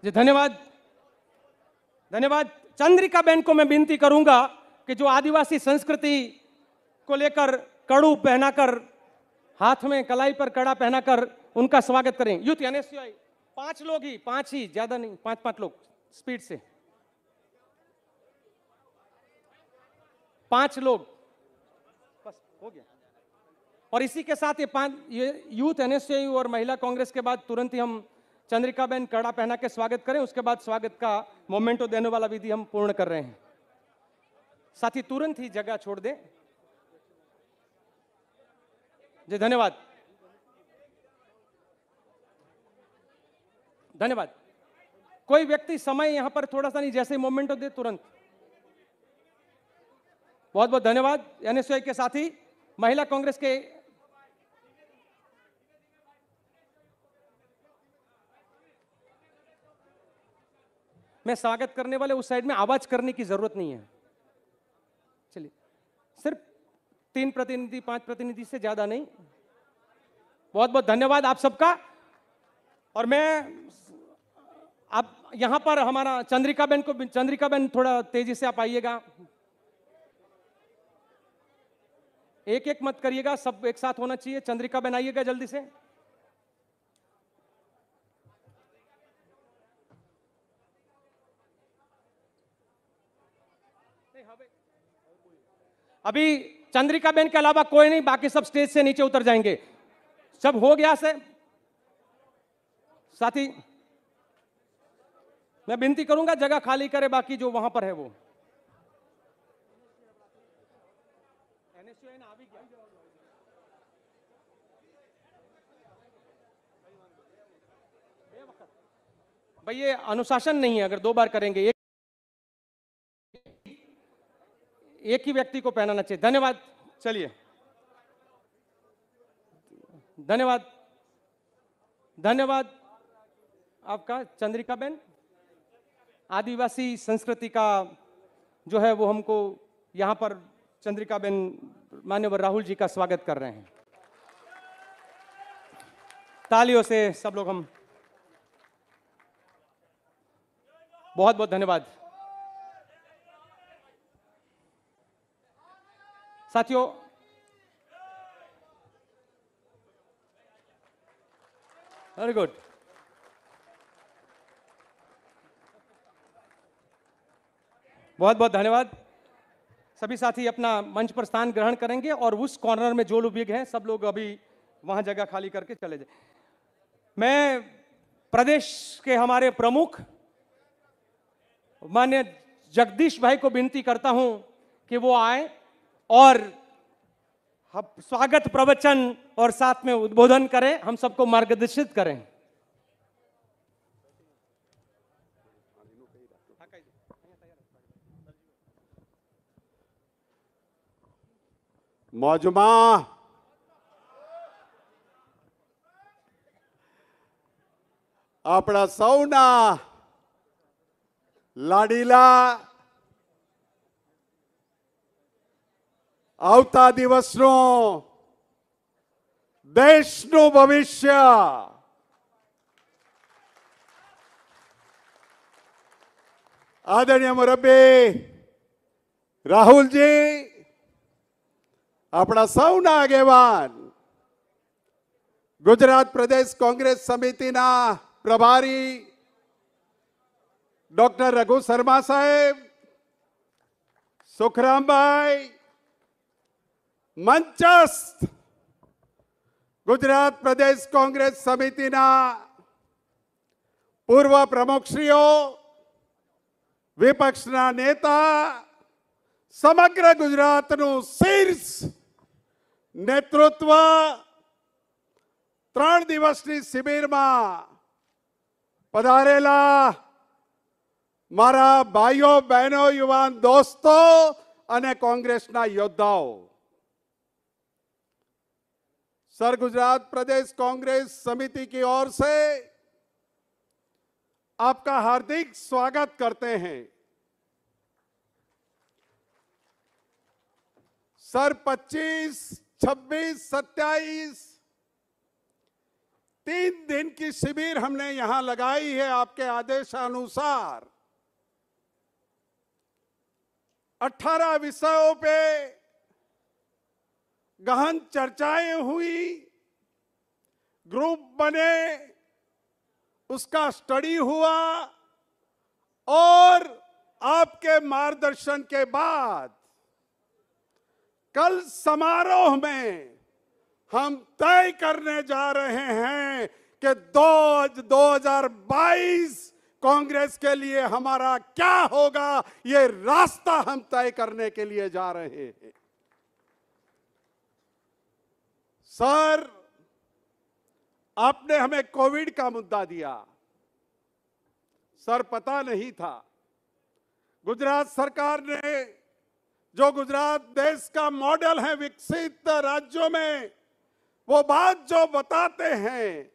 जी धन्यवाद, धन्यवाद। चंद्रिका बहन को मैं विनती करूंगा कि जो आदिवासी संस्कृति को लेकर कड़ू पहनाकर, हाथ में कलाई पर कड़ा पहनाकर उनका स्वागत करें। यूथ एनएसयूआई 5 लोग ही, 5 ही, ज्यादा नहीं, 5 लोग स्पीड से, 5 लोग बस हो गया। और इसी के साथ ये यूथ एनएसयूआई और महिला कांग्रेस के बाद तुरंत ही हम चंद्रिका बहन कड़ा पहना के स्वागत करें। उसके बाद स्वागत का मोमेंटो देने वाला विधि हम पूर्ण कर रहे हैं। साथी तुरंत ही जगह छोड़ दें। जी धन्यवाद, धन्यवाद। कोई व्यक्ति समय यहां पर थोड़ा सा नहीं, जैसे मोमेंटो दे तुरंत। बहुत बहुत धन्यवाद। एनएसयूआई के साथी महिला कांग्रेस के मैं स्वागत करने वाले उस साइड में आवाज करने की जरूरत नहीं है। चलिए, सिर्फ 3 प्रतिनिधि, 5 प्रतिनिधि से ज्यादा नहीं। बहुत बहुत धन्यवाद आप सबका। और मैं आप यहां पर हमारा चंद्रिका बहन थोड़ा तेजी से आप आइएगा। एक एक मत करिएगा, सब एक साथ होना चाहिए। चंद्रिका बहन आइएगा जल्दी से। अभी चंद्रिका बहन के अलावा कोई नहीं, बाकी सब स्टेज से नीचे उतर जाएंगे। सब हो गया से साथी, मैं विनती करूंगा जगह खाली करे, बाकी जो वहां पर है वो। भाई ये अनुशासन नहीं है, अगर 2 बार करेंगे। एक ही व्यक्ति को पहनाना चाहिए। धन्यवाद। चलिए, धन्यवाद, धन्यवाद आपका चंद्रिका बहन। आदिवासी संस्कृति का जो है वो हमको यहां पर चंद्रिका बहन माननीय राहुल जी का स्वागत कर रहे हैं। तालियों से सब लोग हम बहुत बहुत धन्यवाद। साथियों, वेरी गुड। बहुत बहुत धन्यवाद। सभी साथी अपना मंच पर स्थान ग्रहण करेंगे और उस कॉर्नर में जो लोग हैं सब लोग अभी वहां जगह खाली करके चले जाए। मैं प्रदेश के हमारे प्रमुख माननीय जगदीश भाई को विनती करता हूं कि वो आए और स्वागत प्रवचन और साथ में उद्बोधन करें, हम सबको मार्गदर्शित करें। मौजमा अपना सौना लाडीला આવતા દિવસનો દેશનું ભવિષ્ય આદરણીય મુરબ્બી રાહુલજી, આપણા સૌના આગેવાન, ગુજરાત પ્રદેશ કોંગ્રેસ સમિતિના પ્રભારી ડોક્ટર રઘુ શર્મા સાહેબ, સુખરામભાઈ, મંચસ્થ ગુજરાત પ્રદેશ કોંગ્રેસ સમિતિના પૂર્વ પ્રમુખશ્રીઓ, વિપક્ષના નેતા, સમગ્ર ગુજરાતનું શીર્ષ નેતૃત્વ 3 દિવસની શિબિરમાં પધારેલા મારા ભાઈઓ બહેનો, યુવાન દોસ્તો અને કોંગ્રેસના યોદ્ધાઓ, सर गुजरात प्रदेश कांग्रेस समिति की ओर से आपका हार्दिक स्वागत करते हैं। सर 25, 26, 27 3 दिन की शिविर हमने यहां लगाई है आपके आदेशानुसार। 18 विषयों पे गहन चर्चाएं हुई, ग्रुप बने, उसका स्टडी हुआ और आपके मार्गदर्शन के बाद कल समारोह में हम तय करने जा रहे हैं कि 2022 कांग्रेस के लिए हमारा क्या होगा, ये रास्ता हम तय करने के लिए जा रहे हैं। सर, आपने हमें कोविड का मुद्दा दिया। सर, पता नहीं था। गुजरात सरकार ने, जो गुजरात देश का मॉडल है विकसित राज्यों में, वो बात जो बताते हैं,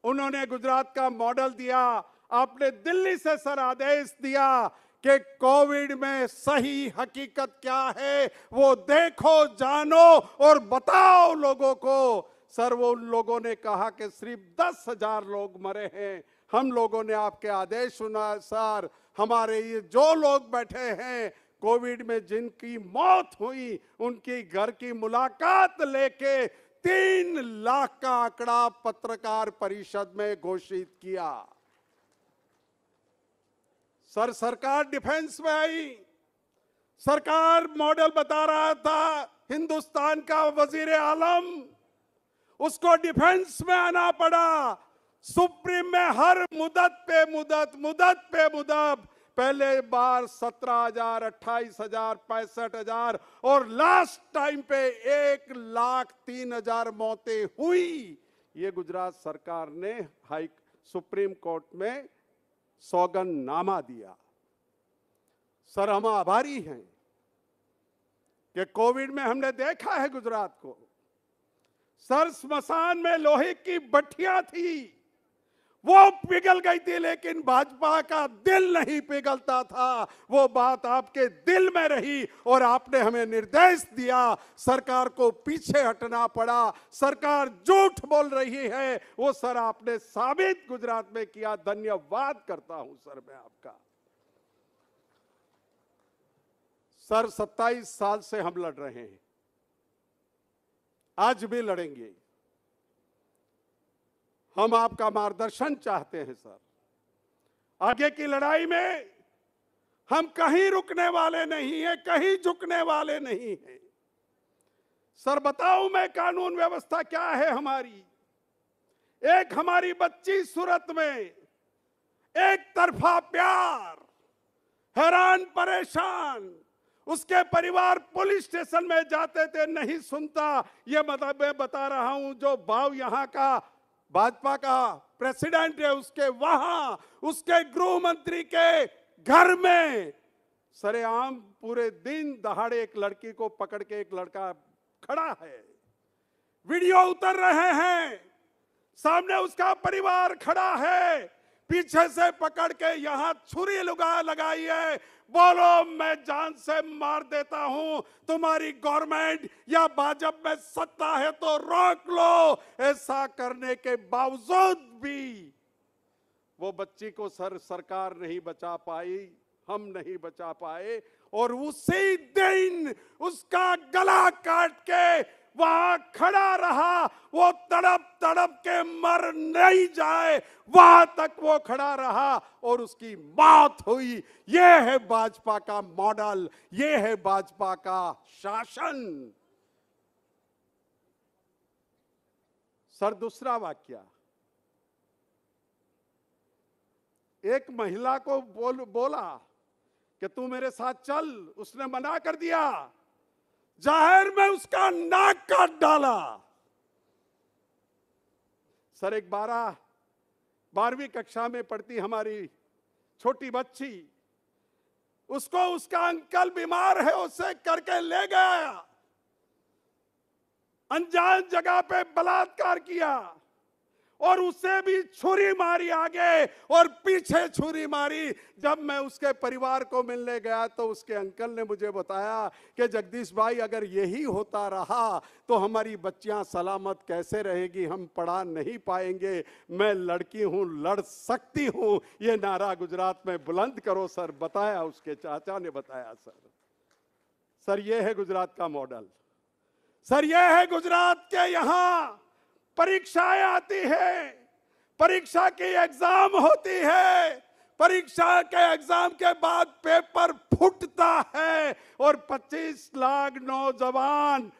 उन्होंने गुजरात का मॉडल दिया। आपने दिल्ली से सर आदेश दिया कि कोविड में सही हकीकत क्या है वो देखो, जानो और बताओ लोगों को। सर, वो उन लोगों ने कहा कि सिर्फ 10,000 लोग मरे हैं। हम लोगों ने आपके आदेश सुना सर, हमारे ये जो लोग बैठे हैं कोविड में जिनकी मौत हुई, उनकी घर की मुलाकात लेके 3 लाख का आंकड़ा पत्रकार परिषद में घोषित किया। सर, सरकार डिफेंस में आई। सरकार मॉडल बता रहा था हिंदुस्तान का वजीर आलम, उसको डिफेंस में आना पड़ा। सुप्रीम में हर मुदत पे मुदत पहले बार 17,000, 28,000, 65,000 और लास्ट टाइम पे 1,03,000 मौतें हुई। ये गुजरात सरकार ने सुप्रीम कोर्ट में सौगंधनामा दिया। सर, हम आभारी हैं कि कोविड में हमने देखा है गुजरात को। सर, स्मशान में लोहे की भट्टियां थी, वो पिघल गई थी, लेकिन भाजपा का दिल नहीं पिघलता था। वो बात आपके दिल में रही और आपने हमें निर्देश दिया। सरकार को पीछे हटना पड़ा। सरकार झूठ बोल रही है, वो सर आपने साबित गुजरात में किया। धन्यवाद करता हूं सर मैं आपका। सर, 27 साल से हम लड़ रहे हैं, आज भी लड़ेंगे। हम आपका मार्गदर्शन चाहते हैं सर। आगे की लड़ाई में हम कहीं रुकने वाले नहीं हैं, कहीं झुकने वाले नहीं हैं। सर, बताऊं मैं कानून व्यवस्था क्या है हमारी। एक हमारी बच्ची सूरत में एक तरफा प्यार, हैरान परेशान, उसके परिवार पुलिस स्टेशन में जाते थे, नहीं सुनता। ये मतलब मैं बता रहा हूं, जो भाव यहां का भाजपा का प्रेसिडेंट है, उसके वहां, उसके गृह मंत्री के घर में सरेआम पूरे दिन दहाड़े एक लड़की को पकड़ के एक लड़का खड़ा है, वीडियो उतर रहे हैं, सामने उसका परिवार खड़ा है, पीछे से पकड़ के यहां छुरी लगाई है, बोलो मैं जान से मार देता हूं, तुम्हारी गवर्नमेंट या भाजपा में सत्ता है तो रोक लो। ऐसा करने के बावजूद भी वो बच्ची को सरकार नहीं बचा पाई, हम नहीं बचा पाए, और उसी दिन उसका गला काट के वहां खड़ा रहा। वो तड़प तड़प के मर नहीं जाए वहां तक वो खड़ा रहा और उसकी मौत हुई। ये है भाजपा का मॉडल, ये है भाजपा का शासन। सर, दूसरा वाक्य, एक महिला को बोला कि तू मेरे साथ चल, उसने मना कर दिया, जाहिर में उसका नाक काट डाला। सर, एक 12वीं कक्षा में पढ़ती हमारी छोटी बच्ची, उसको उसका अंकल बीमार है, उसे करके ले गया, अनजान जगह पे बलात्कार किया, और उसे भी छुरी मारी आगे और पीछे छुरी मारी। जब मैं उसके परिवार को मिलने गया तो उसके अंकल ने मुझे बताया कि जगदीश भाई, अगर यही होता रहा तो हमारी बच्चियां सलामत कैसे रहेगी, हम पढ़ा नहीं पाएंगे। मैं लड़की हूं, लड़ सकती हूं, ये नारा गुजरात में बुलंद करो सर। बताया, उसके चाचा ने बताया सर ये है गुजरात का मॉडल। सर ये है गुजरात के यहां परीक्षाएं आती है, परीक्षा की एग्जाम होती है, परीक्षा के एग्जाम के बाद पेपर फूटता है और 25 लाख नौजवान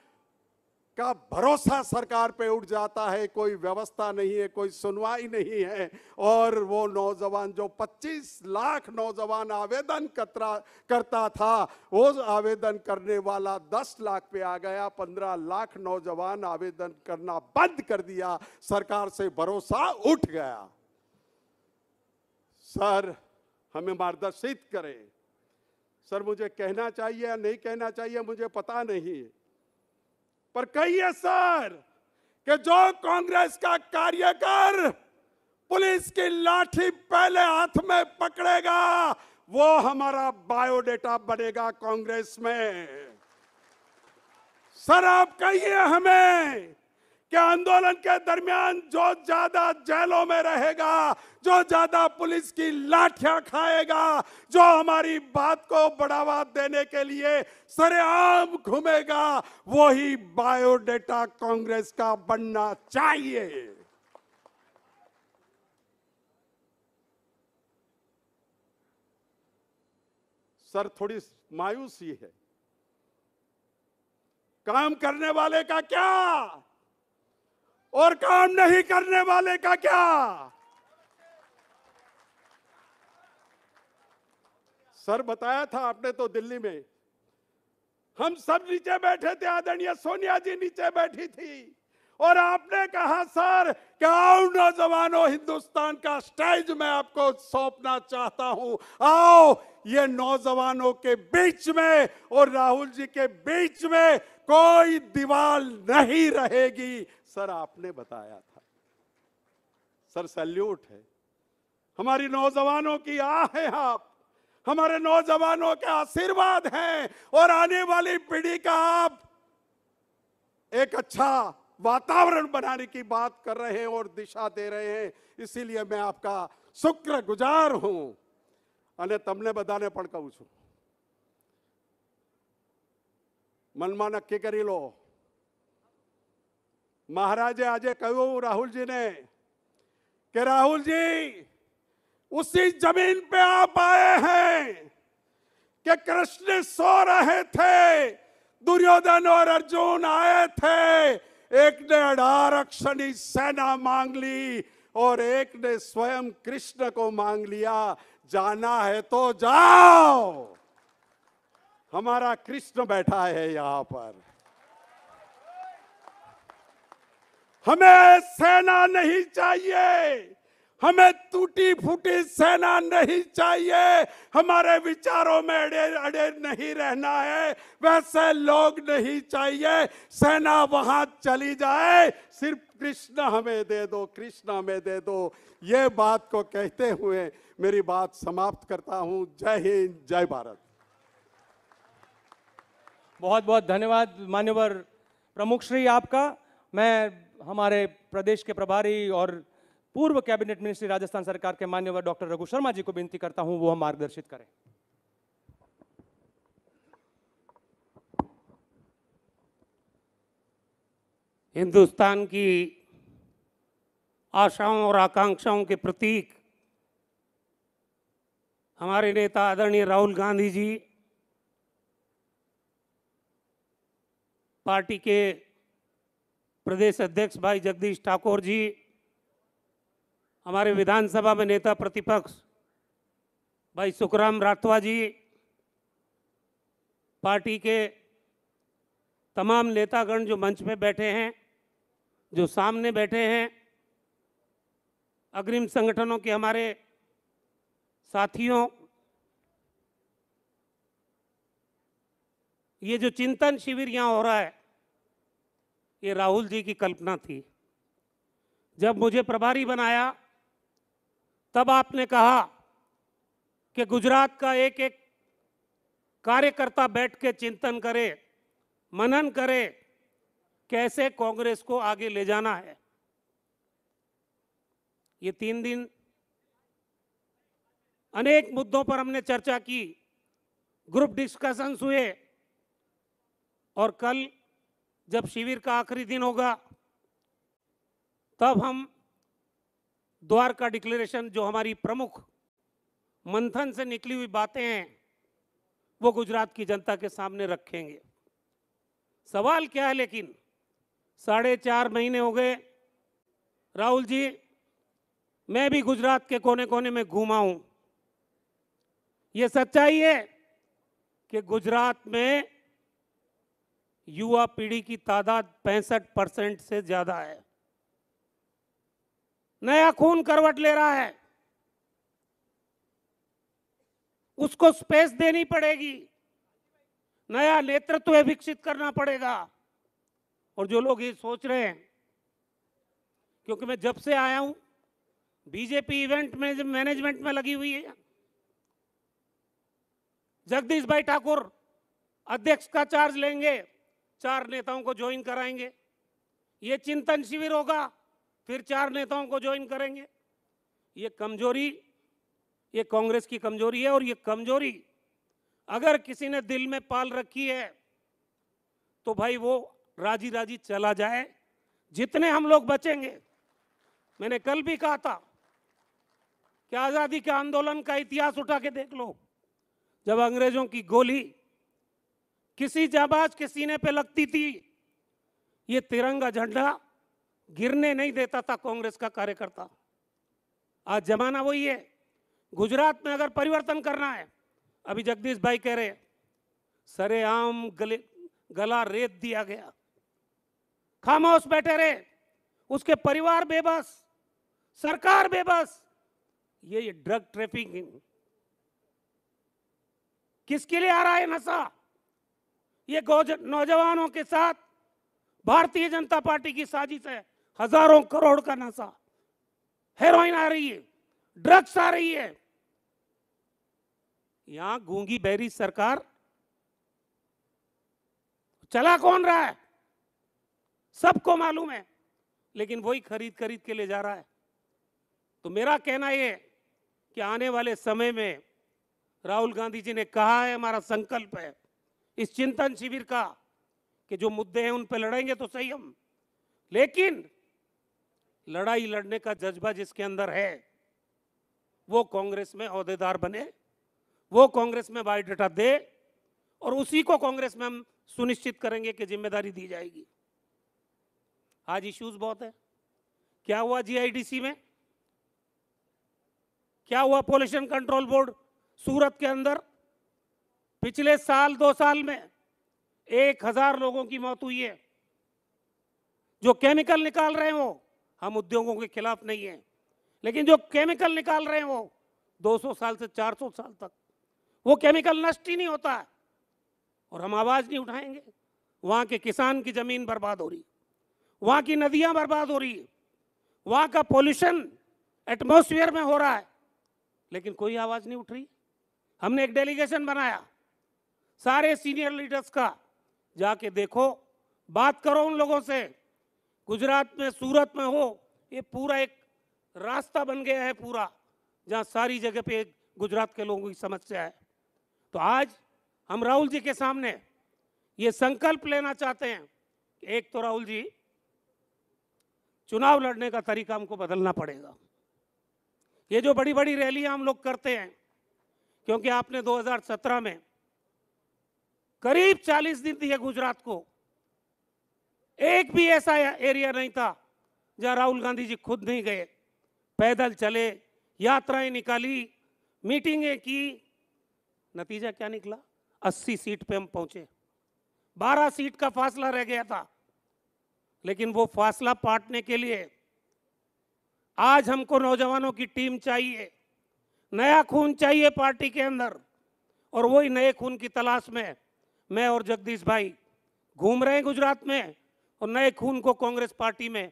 का भरोसा सरकार पे उठ जाता है। कोई व्यवस्था नहीं है, कोई सुनवाई नहीं है। और वो नौजवान, जो 25 लाख नौजवान आवेदन करता था, वो आवेदन करने वाला 10 लाख पे आ गया। 15 लाख नौजवान आवेदन करना बंद कर दिया, सरकार से भरोसा उठ गया। सर हमें मार्गदर्शित करें। सर मुझे कहना चाहिए या नहीं कहना चाहिए मुझे पता नहीं, पर कहिए सर कि जो कांग्रेस का कार्यकर पुलिस की लाठी पहले हाथ में पकड़ेगा वो हमारा बायोडेटा बनेगा कांग्रेस में। सर आप कहिए हमें कि आंदोलन के दरमियान जो ज्यादा जेलों में रहेगा, जो ज्यादा पुलिस की लाठियां खाएगा, जो हमारी बात को बढ़ावा देने के लिए सरेआम घूमेगा, वही बायोडेटा कांग्रेस का बनना चाहिए। सर थोड़ी मायूसी है। काम करने वाले का क्या और काम नहीं करने वाले का क्या? सर बताया था आपने तो दिल्ली में, हम सब नीचे बैठे थे, आदरणीय सोनिया जी नीचे बैठी थी और आपने कहा सर कि आओ नौजवानों, हिंदुस्तान का स्टेज मैं आपको सौंपना चाहता हूं। आओ, ये नौजवानों के बीच में और राहुल जी के बीच में कोई दीवार नहीं रहेगी। सर आपने बताया था। सर सैल्यूट है, हमारी नौजवानों की आह है आप, हमारे नौजवानों के आशीर्वाद हैं और आने वाली पीढ़ी का आप एक अच्छा वातावरण बनाने की बात कर रहे हैं और दिशा दे रहे हैं। इसीलिए मैं आपका शुक्रगुजार हूं। અને તમને બધાને પણ કહું છું, મનમાં નક્કી કરી લો। महाराजे આજે કહ્યું રાહુલજી ने कि राहुल जी उसी जमीन पे आप आए हैं कि कृष्ण सो रहे थे, दुर्योधन और अर्जुन आए थे, एक ने 18 अक्षनी सेना मांग ली और एक ने स्वयं कृष्ण को मांग लिया। जाना है तो जाओ, हमारा कृष्ण बैठा है यहां पर। हमें सेना नहीं चाहिए, हमें टूटी फूटी सेना नहीं चाहिए, हमारे विचारों में अड़े अड़े नहीं रहना है, वैसे लोग नहीं चाहिए। सेना वहां चली जाए, सिर्फ कृष्ण हमें दे दो, कृष्ण हमें दे दो। ये बात को कहते हुए मेरी बात समाप्त करता हूं। जय हिंद, जय भारत। बहुत बहुत धन्यवाद मान्यवर प्रमुख श्री आपका। मैं हमारे प्रदेश के प्रभारी और पूर्व कैबिनेट मिनिस्ट्री राजस्थान सरकार के मान्यवर डॉक्टर रघु शर्मा जी को विनती करता हूं वो हम मार्गदर्शित करें। हिंदुस्तान की आशाओं और आकांक्षाओं के प्रतीक हमारे नेता आदरणीय राहुल गांधी जी, पार्टी के प्रदेश अध्यक्ष भाई जगदीश ठाकुर जी, हमारे विधानसभा में नेता प्रतिपक्ष भाई सुखराम राठवा जी, पार्टी के तमाम नेतागण जो मंच पे बैठे हैं, जो सामने बैठे हैं, अग्रिम संगठनों के हमारे साथियों, ये जो चिंतन शिविर यहाँ हो रहा है ये राहुल जी की कल्पना थी। जब मुझे प्रभारी बनाया तब आपने कहा कि गुजरात का एक एक कार्यकर्ता बैठ के चिंतन करे, मनन करे, कैसे कांग्रेस को आगे ले जाना है। ये 3 दिन अनेक मुद्दों पर हमने चर्चा की, ग्रुप डिस्कशंस हुए, और कल जब शिविर का आखिरी दिन होगा तब हम द्वारका डिक्लेरेशन, जो हमारी प्रमुख मंथन से निकली हुई बातें हैं, वो गुजरात की जनता के सामने रखेंगे। सवाल क्या है, लेकिन 4.5 महीने हो गए राहुल जी, मैं भी गुजरात के कोने कोने में घूमा हूं। ये सच्चाई है कि गुजरात में युवा पीढ़ी की तादाद 65% से ज्यादा है। नया खून करवट ले रहा है, उसको स्पेस देनी पड़ेगी, नया नेतृत्व विकसित करना पड़ेगा। और जो लोग ये सोच रहे हैं, क्योंकि मैं जब से आया हूं बीजेपी इवेंट मैनेजमेंट में लगी हुई है, जगदीश भाई ठाकुर अध्यक्ष का चार्ज लेंगे, 4 नेताओं को ज्वाइन कराएंगे, ये चिंतन शिविर होगा, फिर 4 नेताओं को ज्वाइन करेंगे। ये कमजोरी, ये कांग्रेस की कमजोरी है। और ये कमजोरी अगर किसी ने दिल में पाल रखी है तो भाई वो राजी राजी चला जाए, जितने हम लोग बचेंगे। मैंने कल भी कहा था कि आजादी के आंदोलन का इतिहास उठा के देख लो, जब अंग्रेजों की गोली किसी जाबाज के सीने पे लगती थी, ये तिरंगा झंडा गिरने नहीं देता था कांग्रेस का कार्यकर्ता। आज जमाना वही है। गुजरात में अगर परिवर्तन करना है, अभी जगदीश भाई कह रहे सरेआम गला रेत दिया गया, खामोश बैठे रहे, उसके परिवार बेबस, सरकार बेबस। ये ड्रग ट्रैफिकिंग किसके लिए आ रहा है नशा? ये नौजवानों के साथ भारतीय जनता पार्टी की साजिश है। हजारों करोड़ का नशा, हेरोइन आ रही है, ड्रग्स आ रही है। यहां गूंगी बहरी सरकार, चला कौन रहा है सबको मालूम है, लेकिन वही खरीद खरीद के ले जा रहा है। तो मेरा कहना यह कि आने वाले समय में राहुल गांधी जी ने कहा है, हमारा संकल्प है इस चिंतन शिविर का कि जो मुद्दे हैं उन पर लड़ेंगे तो सही हम, लेकिन लड़ाई लड़ने का जज्बा जिसके अंदर है वो कांग्रेस में ओहदेदार बने, वो कांग्रेस में बायोडाटा दे, और उसी को कांग्रेस में हम सुनिश्चित करेंगे कि जिम्मेदारी दी जाएगी। आज इश्यूज बहुत है। क्या हुआ जीआईडीसी में, क्या हुआ पोल्यूशन कंट्रोल बोर्ड सूरत के अंदर? पिछले साल 2 साल में 1000 लोगों की मौत हुई है। जो केमिकल निकाल रहे हैं वो, हम उद्योगों के खिलाफ नहीं है, लेकिन जो केमिकल निकाल रहे हैं वो 200 साल से 400 साल तक वो केमिकल नष्ट ही नहीं होता है, और हम आवाज नहीं उठाएंगे। वहां के किसान की जमीन बर्बाद हो रही, वहां की नदियां बर्बाद हो रही, वहां का पोल्यूशन एटमॉस्फेयर में हो रहा है, लेकिन कोई आवाज नहीं उठ रही। हमने एक डेलीगेशन बनाया सारे सीनियर लीडर्स का, जाके देखो, बात करो उन लोगों से। गुजरात में, सूरत में हो, ये पूरा एक रास्ता बन गया है पूरा, जहां सारी जगह पे गुजरात के लोगों की समस्या है। तो आज हम राहुल जी के सामने ये संकल्प लेना चाहते हैं कि एक तो राहुल जी, चुनाव लड़ने का तरीका हमको बदलना पड़ेगा। ये जो बड़ी बड़ी रैलियां हम लोग करते हैं, क्योंकि आपने 2017 में करीब 40 दिन दिए गुजरात को, एक भी ऐसा एरिया नहीं था जहां राहुल गांधी जी खुद नहीं गए, पैदल चले, यात्राएं निकाली, मीटिंगें की। नतीजा क्या निकला? 80 सीट पे हम पहुंचे। 12 सीट का फासला रह गया था, लेकिन वो फासला पाटने के लिए आज हमको नौजवानों की टीम चाहिए, नया खून चाहिए पार्टी के अंदर, और वही नए खून की तलाश में मैं और जगदीश भाई घूम रहे हैं गुजरात में, और नए खून को कांग्रेस पार्टी में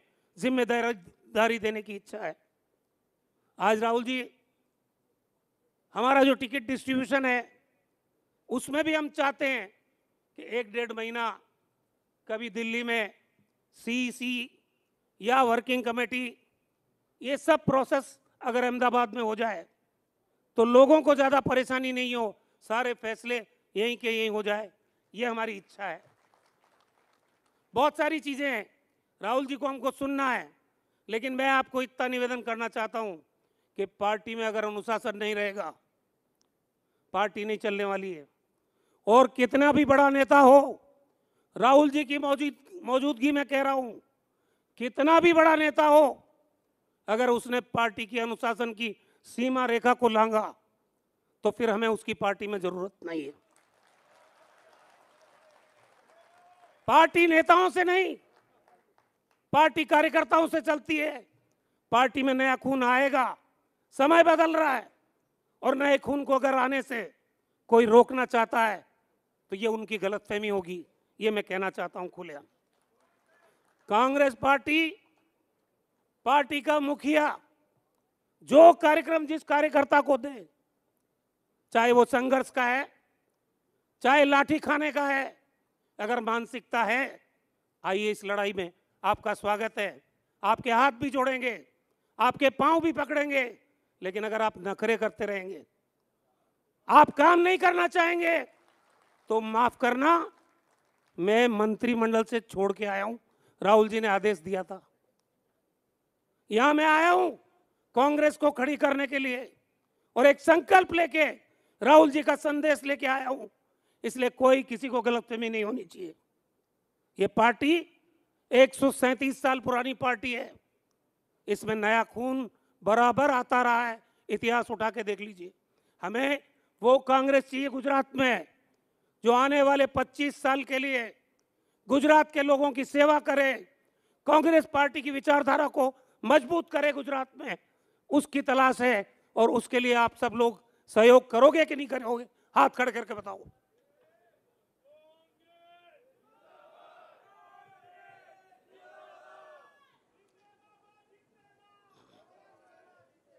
जिम्मेदारी देने की इच्छा है। आज राहुल जी, हमारा जो टिकट डिस्ट्रीब्यूशन है उसमें भी हम चाहते हैं कि 1-1.5 महीना कभी दिल्ली में सीईसी या वर्किंग कमेटी, ये सब प्रोसेस अगर अहमदाबाद में हो जाए तो लोगों को ज़्यादा परेशानी नहीं हो, सारे फैसले यहीं के यहीं हो जाए, ये हमारी इच्छा है। बहुत सारी चीज़ें हैं, राहुल जी को हमको सुनना है, लेकिन मैं आपको इतना निवेदन करना चाहता हूं कि पार्टी में अगर अनुशासन नहीं रहेगा, पार्टी नहीं चलने वाली है। और कितना भी बड़ा नेता हो, राहुल जी की मौजूदगी में कह रहा हूं, कितना भी बड़ा नेता हो, अगर उसने पार्टी की अनुशासन की सीमा रेखा को लांघा तो फिर हमें उसकी पार्टी में जरूरत नहीं है। पार्टी नेताओं से नहीं, पार्टी कार्यकर्ताओं से चलती है। पार्टी में नया खून आएगा, समय बदल रहा है, और नए खून को अगर आने से कोई रोकना चाहता है तो ये उनकी गलतफहमी होगी, ये मैं कहना चाहता हूं खुलेआम। कांग्रेस पार्टी का मुखिया जो कार्यक्रम जिस कार्यकर्ता को दे, चाहे वो संघर्ष का है, चाहे लाठी खाने का है, अगर मानसिकता है, आइए इस लड़ाई में आपका स्वागत है। आपके हाथ भी जोड़ेंगे, आपके पांव भी पकड़ेंगे, लेकिन अगर आप नखरे करते रहेंगे, आप काम नहीं करना चाहेंगे, तो माफ करना, मैं मंत्रिमंडल से छोड़ के आया हूं। राहुल जी ने आदेश दिया था, यहां मैं आया हूं कांग्रेस को खड़ी करने के लिए, और एक संकल्प लेके राहुल जी का संदेश लेके आया हूं। इसलिए कोई किसी को गलतफहमी नहीं होनी चाहिए। ये पार्टी 137 साल पुरानी पार्टी है, इसमें नया खून बराबर आता रहा है, इतिहास उठा के देख लीजिए। हमें वो कांग्रेस चाहिए गुजरात में, जो आने वाले 25 साल के लिए गुजरात के लोगों की सेवा करे, कांग्रेस पार्टी की विचारधारा को मजबूत करे गुजरात में, उसकी तलाश है। और उसके लिए आप सब लोग सहयोग करोगे कि नहीं करोगे? हाथ खड़े करके बताओ।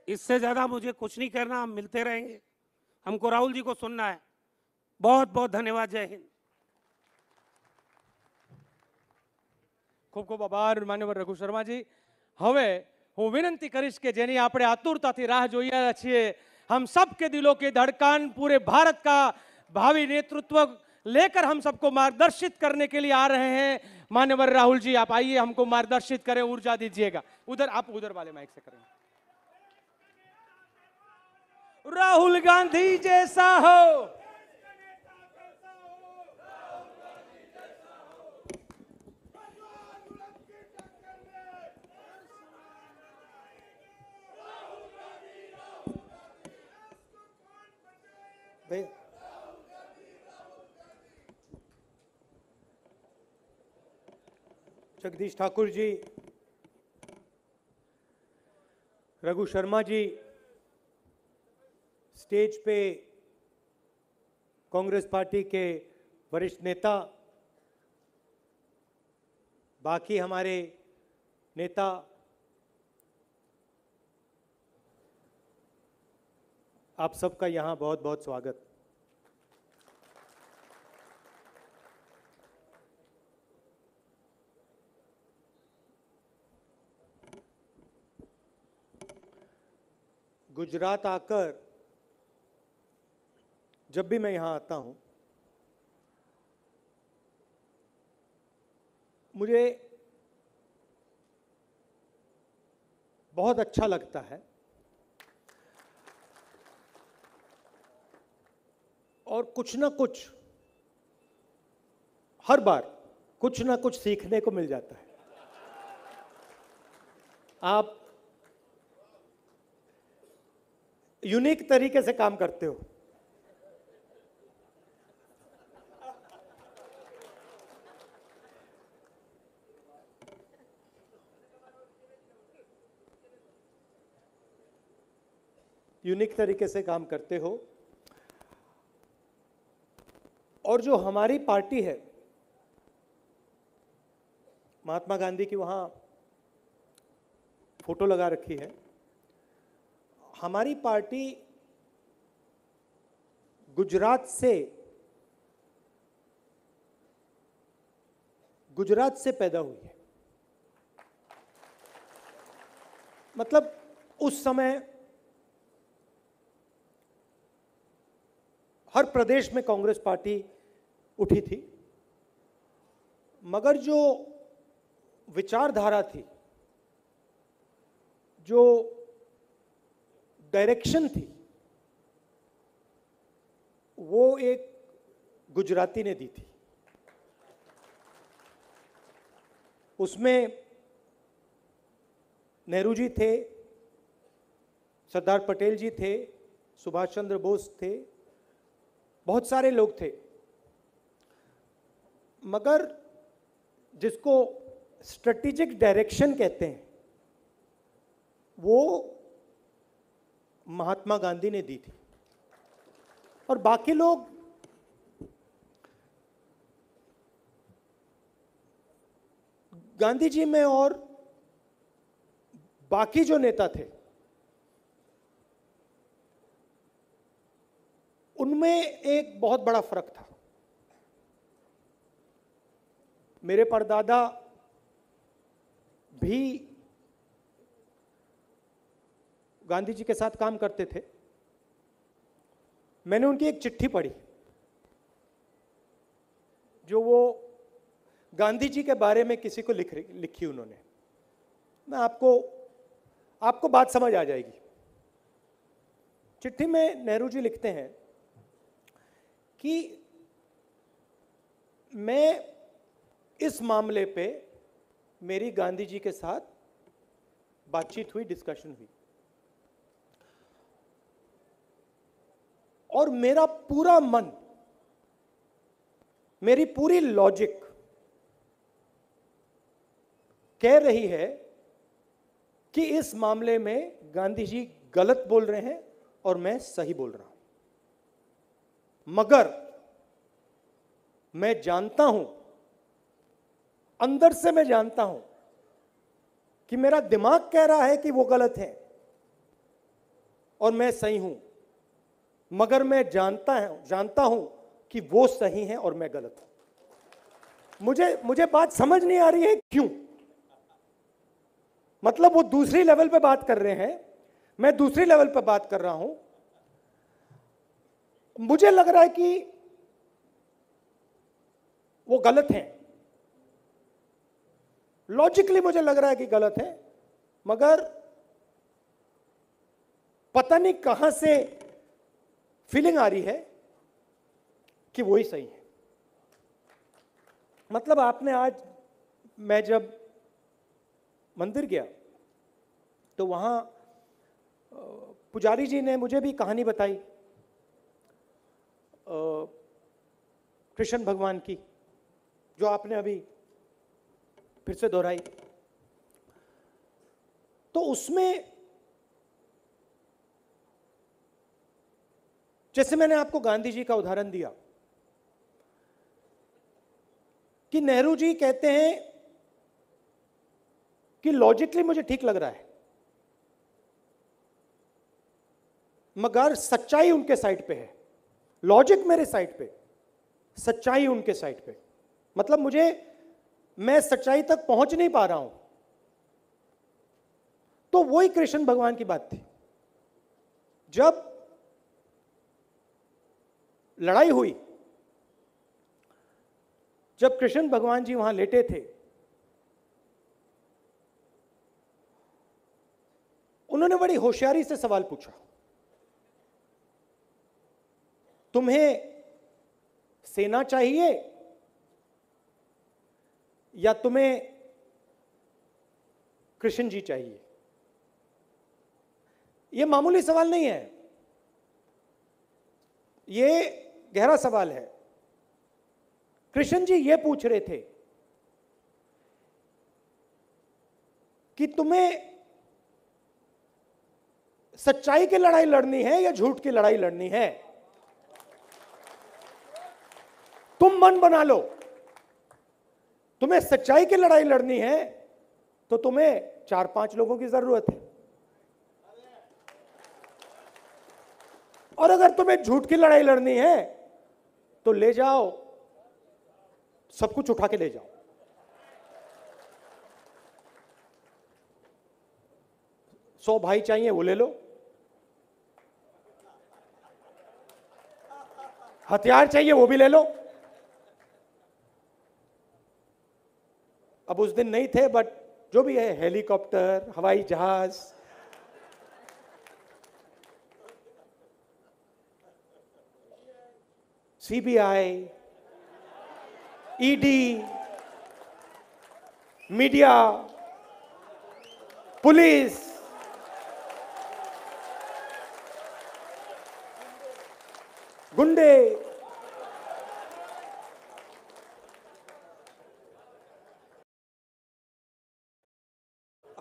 इससे ज्यादा मुझे कुछ नहीं करना, हम मिलते रहेंगे। हमको राहुल जी को सुनना है। बहुत बहुत धन्यवाद। जय हिंद। ખૂબ ખૂબ આભાર માન્યવર રઘુ શર્માજી। હવે હું વિનંતી કરીશ કે જેની આપણે આતુરતાથી રાહ જોઈ રહ્યા છીએ, हम सबके दिलों की धड़कन, पूरे भारत का भावी नेतृत्व लेकर हम सबको मार्गदर्शित करने के लिए आ रहे हैं। मान्यवर राहुल जी, आप आइए, हमको मार्गदर्शित करें, ऊर्जा दीजिएगा। उधर आप उधर वाले माइक से करें। राहुल गांधी जैसा हो, जगदीश ठाकुर जी, रघु शर्मा जी, स्टेज पे कांग्रेस पार्टी के वरिष्ठ नेता, बाकी हमारे नेता, आप सबका यहाँ बहुत बहुत स्वागत। गुजरात आकर जब भी मैं यहाँ आता हूँ, मुझे बहुत अच्छा लगता है, और कुछ ना कुछ, हर बार कुछ ना कुछ सीखने को मिल जाता है। आप यूनिक तरीके से काम करते हो। यूनिक तरीके से काम करते हो, और जो हमारी पार्टी है, महात्मा गांधी की वहां फोटो लगा रखी है। हमारी पार्टी गुजरात से पैदा हुई है। मतलब उस समय हर प्रदेश में कांग्रेस पार्टी उठी थी, मगर जो विचारधारा थी, जो डायरेक्शन थी, वो एक गुजराती ने दी थी। उसमें नेहरू जी थे, सरदार पटेल जी थे, सुभाष चंद्र बोस थे, बहुत सारे लोग थे, मगर जिसको स्ट्रेटेजिक डायरेक्शन कहते हैं वो महात्मा गांधी ने दी थी। और बाकी लोग गांधी जी में और बाकी जो नेता थे उनमें एक बहुत बड़ा फर्क था। मेरे परदादा भी गांधी जी के साथ काम करते थे। मैंने उनकी एक चिट्ठी पढ़ी जो वो गांधी जी के बारे में किसी को लिखी उन्होंने। मैं आपको बात समझ आ जाएगी। चिट्ठी में नेहरू जी लिखते हैं कि मैं इस मामले पे मेरी गांधी जी के साथ बातचीत हुई, डिस्कशन हुई, और मेरा पूरा मन, मेरी पूरी लॉजिक कह रही है कि इस मामले में गांधी जी गलत बोल रहे हैं और मैं सही बोल रहा हूं। मगर मैं जानता हूं, अंदर से मैं जानता हूं कि मेरा दिमाग कह रहा है कि वो गलत है और मैं सही हूं, मगर मैं जानता हूं कि वो सही है और मैं गलत हूं। मुझे बात समझ नहीं आ रही है क्यों। मतलब वो दूसरी लेवल पे बात कर रहे हैं, मैं दूसरी लेवल पे बात कर रहा हूं। मुझे लग रहा है कि वो गलत हैं, लॉजिकली मुझे लग रहा है कि गलत है, मगर पता नहीं कहां से फीलिंग आ रही है कि वही सही है। मतलब आपने आज, मैं जब मंदिर गया तो वहां पुजारी जी ने मुझे भी कहानी बताई कृष्ण भगवान की, जो आपने अभी फिर से दोहराई। तो उसमें जैसे मैंने आपको गांधी जी का उदाहरण दिया कि नेहरू जी कहते हैं कि लॉजिकली मुझे ठीक लग रहा है, मगर सच्चाई उनके साइड पे है। लॉजिक मेरे साइड पे, सच्चाई उनके साइड पे। मतलब मैं सच्चाई तक पहुंच नहीं पा रहा हूं। तो वही कृष्ण भगवान की बात थी। जब लड़ाई हुई, जब कृष्ण भगवान जी वहां लेटे थे, उन्होंने बड़ी होशियारी से सवाल पूछा, तुम्हें सेना चाहिए या तुम्हें कृष्ण जी चाहिए? यह मामूली सवाल नहीं है, यह गहरा सवाल है। कृष्ण जी यह पूछ रहे थे कि तुम्हें सच्चाई की लड़ाई लड़नी है या झूठ की लड़ाई लड़नी है? तुम मन बना लो, तुम्हें सच्चाई की लड़ाई लड़नी है तो तुम्हें 4-5 लोगों की जरूरत है। और अगर तुम्हें झूठ की लड़ाई लड़नी है तो ले जाओ, सब कुछ उठा के ले जाओ। सौ भाई चाहिए वो ले लो, हथियार चाहिए वो भी ले लो। अब उस दिन नहीं थे, बट जो भी है, हेलीकॉप्टर, हवाई जहाज, सीबीआई, ईडी, मीडिया, पुलिस, गुंडे,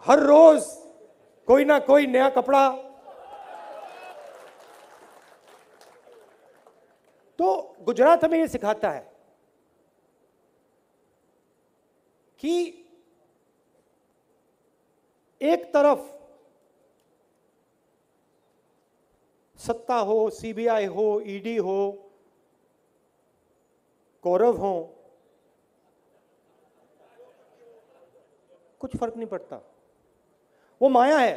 हर रोज कोई ना कोई नया कपड़ा। तो गुजरात हमें यह सिखाता है कि एक तरफ सत्ता हो, सीबीआई हो, ईडी हो, कौरव हो, कुछ फर्क नहीं पड़ता, वो माया है।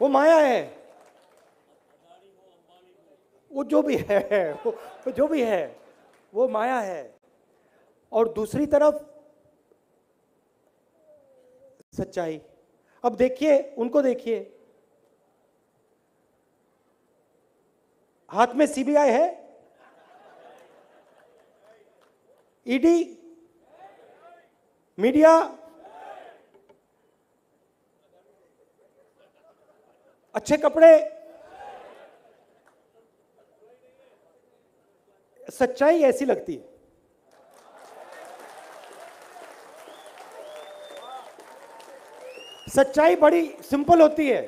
वो माया है, वो जो भी है, वो जो भी है वो माया है। और दूसरी तरफ सच्चाई। अब देखिए, उनको देखिए, हाथ में सीबीआई है, ईडी, मीडिया, अच्छे कपड़े, सच्चाई ऐसी लगती है। सच्चाई बड़ी सिंपल होती है,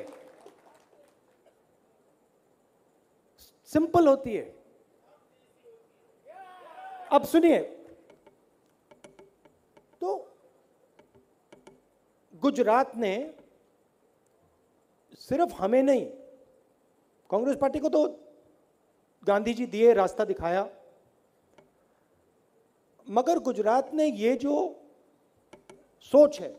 सिंपल होती है। अब सुनिए, तो गुजरात ने सिर्फ हमें नहीं, कांग्रेस पार्टी को तो गांधी जी दिए, रास्ता दिखाया, मगर गुजरात ने ये जो सोच है,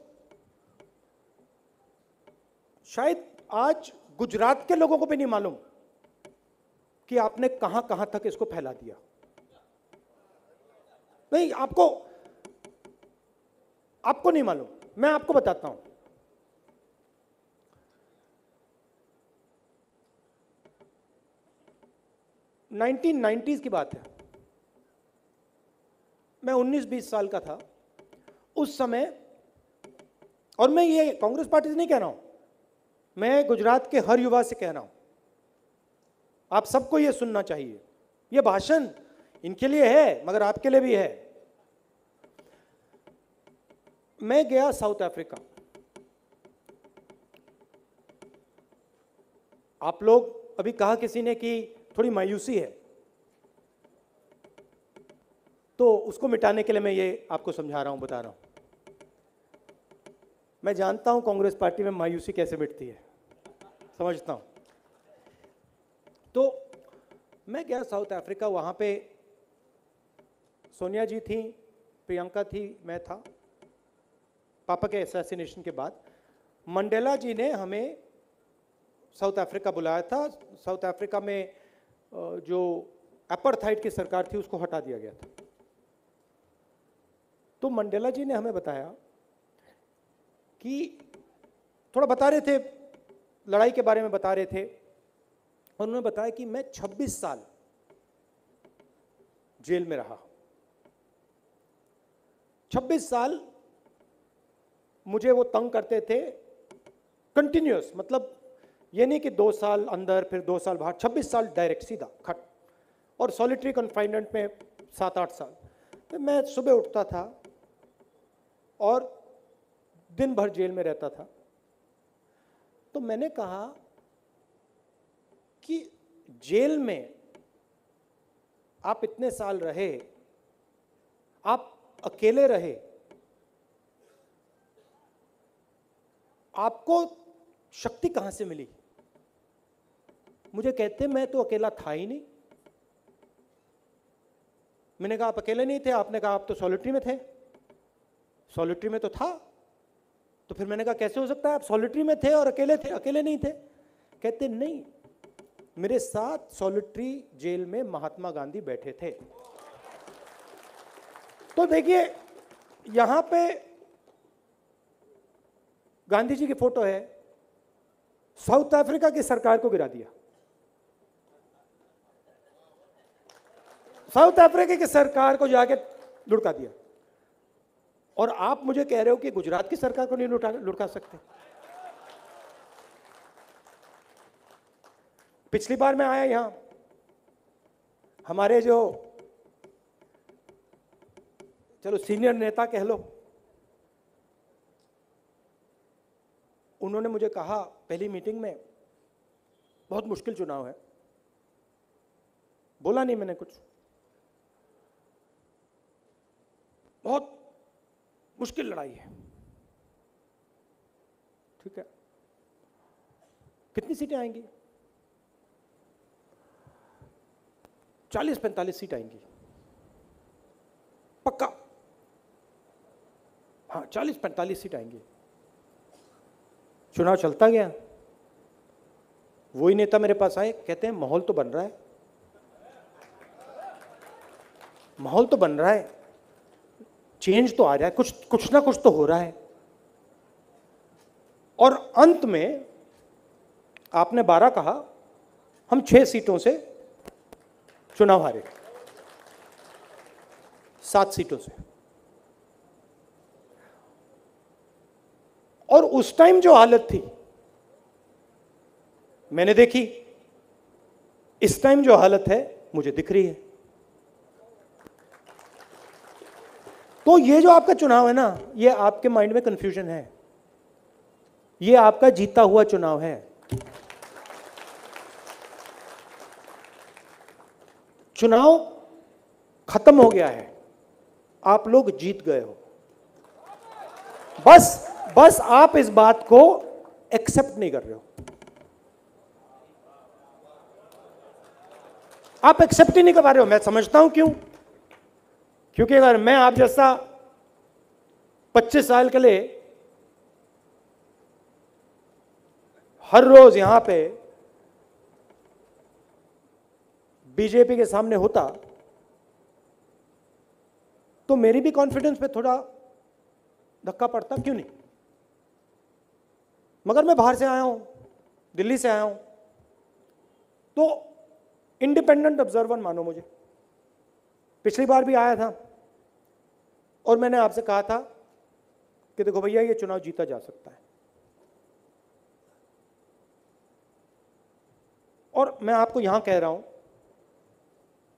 शायद आज गुजरात के लोगों को भी नहीं मालूम कि आपने कहां कहां तक इसको फैला दिया। नहीं, आपको नहीं मालूम, मैं आपको बताता हूं। नाइनटीन 1990s की बात है, मैं 19-20 साल का था उस समय, और मैं ये कांग्रेस पार्टी से नहीं कह रहा हूं, मैं गुजरात के हर युवा से कह रहा हूं, आप सबको ये सुनना चाहिए। ये भाषण इनके लिए है मगर आपके लिए भी है। मैं गया साउथ अफ्रीका। आप लोग अभी कहा किसी ने कि थोड़ी मायूसी है, तो उसको मिटाने के लिए मैं ये आपको समझा रहा हूं, बता रहा हूं। मैं जानता हूं कांग्रेस पार्टी में मायूसी कैसे मिटती है, समझता हूं। तो मैं गया साउथ अफ्रीका, वहां पे सोनिया जी थी, प्रियंका थी, मैं था। पापा के असैसिनेशन के बाद मंडेला जी ने हमें साउथ अफ्रीका बुलाया था। साउथ अफ्रीका में जो अपार्थाइड की सरकार थी उसको हटा दिया गया था। तो मंडेला जी ने हमें बताया कि थोड़ा बता रहे थे, लड़ाई के बारे में बता रहे थे, और उन्होंने बताया कि मैं 26 साल जेल में रहा। 26 साल मुझे वो तंग करते थे, कंटिन्यूअस, मतलब ये नहीं कि 2 साल अंदर फिर 2 साल बाहर, 26 साल डायरेक्ट सीधा खट, और सॉलिटरी कन्फाइनमेंट में 7-8 साल। तो मैं सुबह उठता था और दिन भर जेल में रहता था। तो मैंने कहा कि जेल में आप इतने साल रहे, आप अकेले रहे, आपको शक्ति कहां से मिली? मुझे कहते मैं तो अकेला था ही नहीं। मैंने कहा आप अकेले नहीं थे, आपने कहा आप तो सॉलिटरी में थे। सॉलिटरी में तो था, तो फिर मैंने कहा कैसे हो सकता है आप सॉलिटरी में थे और अकेले थे? अकेले नहीं थे। कहते नहीं, मेरे साथ सॉलिटरी जेल में महात्मा गांधी बैठे थे। तो देखिए यहां पे गांधी जी की फोटो है, साउथ अफ्रीका की सरकार को गिरा दिया। साउथ अफ्रीका की सरकार को जाके लुढ़का दिया, और आप मुझे कह रहे हो कि गुजरात की सरकार को नहीं लुढ़का सकते। पिछली बार मैं आया यहां, हमारे जो चलो सीनियर नेता कह लो, उन्होंने मुझे कहा पहली मीटिंग में बहुत मुश्किल चुनाव है। बोला नहीं मैंने कुछ, बहुत मुश्किल लड़ाई है। ठीक है, कितनी सीटें आएंगी? 40-45 सीट आएंगी पक्का। हाँ, 40-45 सीट आएंगी। चुनाव चलता गया, वही नेता मेरे पास आए, कहते हैं माहौल तो बन रहा है, माहौल तो बन रहा है, चेंज तो आ रहा है, कुछ ना कुछ तो हो रहा है। और अंत में आपने 12 कहा, हम 6 सीटों से चुनाव हारे, 7 सीटों से। और उस टाइम जो हालत थी मैंने देखी, इस टाइम जो हालत है मुझे दिख रही है। तो ये जो आपका चुनाव है ना, ये आपके माइंड में कंफ्यूजन है, ये आपका जीता हुआ चुनाव है। चुनाव खत्म हो गया है, आप लोग जीत गए हो। बस आप इस बात को एक्सेप्ट नहीं कर रहे हो। आप एक्सेप्ट ही नहीं कर पा रहे हो। मैं समझता हूं क्यों, क्योंकि अगर मैं आप जैसा 25 साल के लिए हर रोज यहां पे बीजेपी के सामने होता तो मेरी भी कॉन्फिडेंस पे थोड़ा धक्का पड़ता, क्यों नहीं? मगर मैं बाहर से आया हूं, दिल्ली से आया हूं, तो इंडिपेंडेंट ऑब्जर्वर मानो मुझे। पिछली बार भी आया था और मैंने आपसे कहा था कि देखो भैया, ये चुनाव जीता जा सकता है। और मैं आपको यहां कह रहा हूं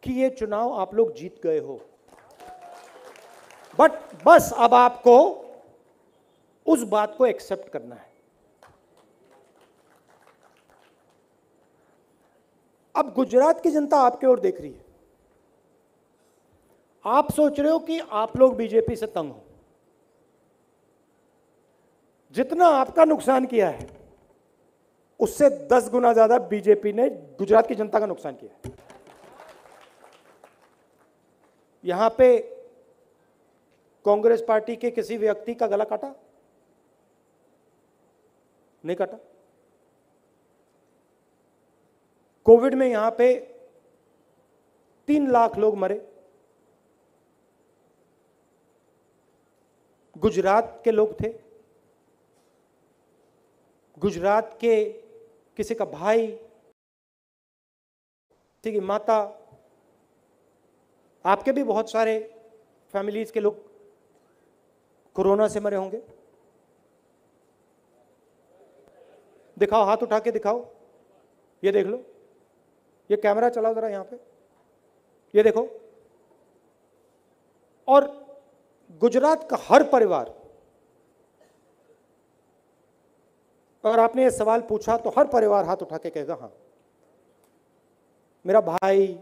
कि ये चुनाव आप लोग जीत गए हो। बट बस अब आपको उस बात को एक्सेप्ट करना है। अब गुजरात की जनता आपके ओर देख रही है। आप सोच रहे हो कि आप लोग बीजेपी से तंग हो। जितना आपका नुकसान किया है उससे 10 गुना ज्यादा बीजेपी ने गुजरात की जनता का नुकसान किया है। यहां पे कांग्रेस पार्टी के किसी व्यक्ति का गला काटा? नहीं काटा। कोविड में यहां पे 3 लाख लोग मरे, गुजरात के लोग थे। गुजरात के किसी का भाई, किसी की माता, आपके भी बहुत सारे फैमिलीज के लोग कोरोना से मरे होंगे। दिखाओ, हाथ उठा के दिखाओ, ये देख लो, ये कैमरा चलाओ जरा यहां पे, ये देखो। और गुजरात का हर परिवार, अगर आपने ये सवाल पूछा तो हर परिवार हाथ उठा के कहेगा हाँ, मेरा भाई,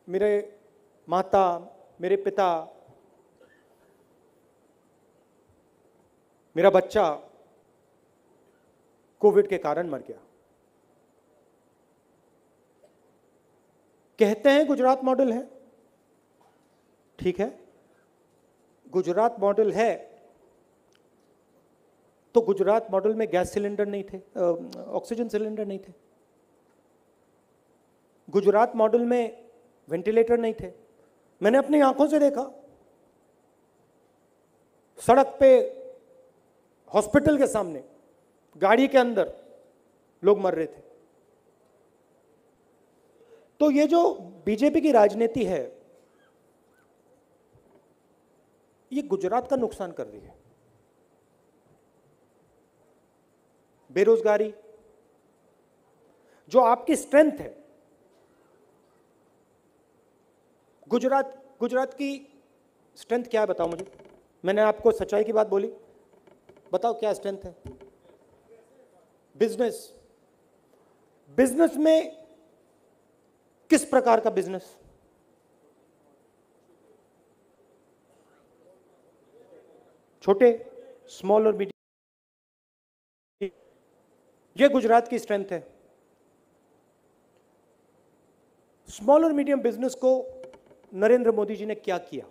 मेरे माता, मेरे पिता, मेरा बच्चा कोविड के कारण मर गया। कहते हैं गुजरात मॉडल है, ठीक है, गुजरात मॉडल है, तो गुजरात मॉडल में गैस सिलेंडर नहीं थे, ऑक्सीजन सिलेंडर नहीं थे, गुजरात मॉडल में वेंटिलेटर नहीं थे। मैंने अपनी आंखों से देखा, सड़क पे, हॉस्पिटल के सामने, गाड़ी के अंदर लोग मर रहे थे। तो ये जो बीजेपी की राजनीति है, ये गुजरात का नुकसान कर रही है। बेरोजगारी, जो आपकी स्ट्रेंथ है, गुजरात की स्ट्रेंथ क्या है बताओ मुझे। मैंने आपको सच्चाई की बात बोली, बताओ क्या स्ट्रेंथ है। बिजनेस, बिजनेस में किस प्रकार का बिजनेस? छोटे, स्मॉल और मीडियम, ये गुजरात की स्ट्रेंथ है। स्मॉल और मीडियम बिजनेस को नरेंद्र मोदी जी ने क्या किया?